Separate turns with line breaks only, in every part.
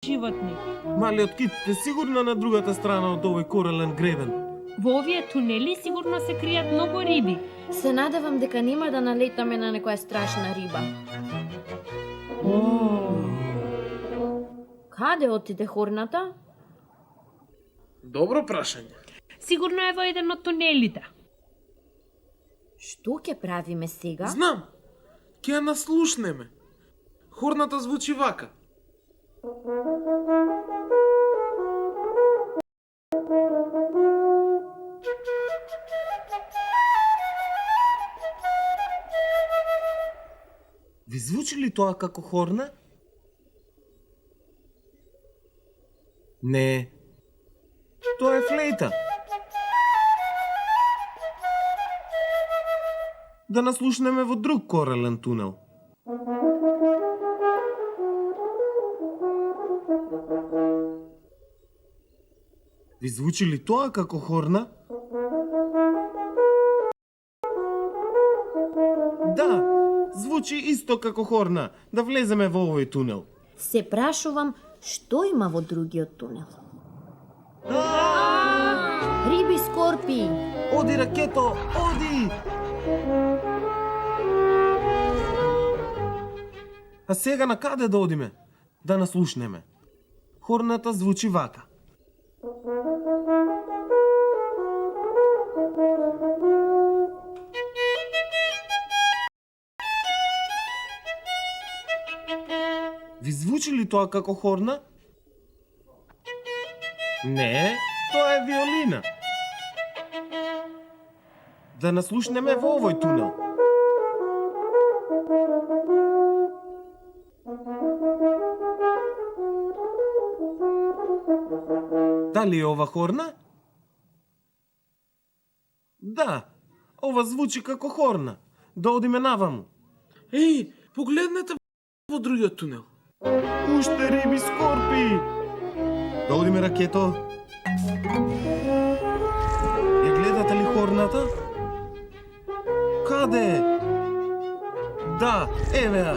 животни.
Малиот кит е сигурно на другата страна од овој корален гребен.
Во овие тунели сигурно се кријат многу риби.
Се надевам дека нема да налетаме на некоја страшна риба. Каде отиде хорната?
Добро прашање.
Сигурно е во еден од тунелите.
Што ќе правиме сега?
Знам. Ќе ја наслушнеме. Хорната звучи вака.
Ви звучи ли тоа како хорна? Не. Тоа е флейта. Да наслушнеме во друг корален тунел. Ви звучи ли тоа како хорна? Да, звучи исто како хорна. Да влеземе во овој тунел.
Се прашувам што има во другиот тунел. Риби скорпи!
Оди, ракето, оди! А сега на каде да одиме? Да наслушнеме. Хорната звучи вака. Ви звучи ли тоа како хорна? Не, тоа е виолина. Да наслушнеме во овој тунел. Дали е ова хорна? Да, ова звучи како хорна. Да одиме наваму.
Еј, погледнете во другиот тунел.
Уште риби скорпи! Да одиме, ракето. Ја гледате ли хорната? Каде? Да, еве ја.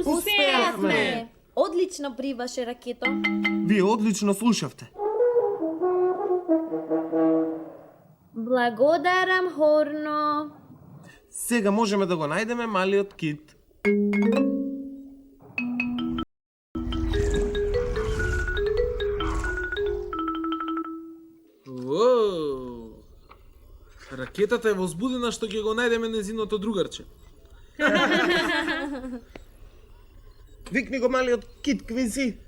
Успеавме! Одлично приваше, ракето.
Вие одлично слушавте.
Благодарам, хорно.
Сега можеме да го најдеме малиот кит.
Воу! Ракетата е возбудена што ќе го најдеме незиното другарче.
Викни го малиот кит, Квинси.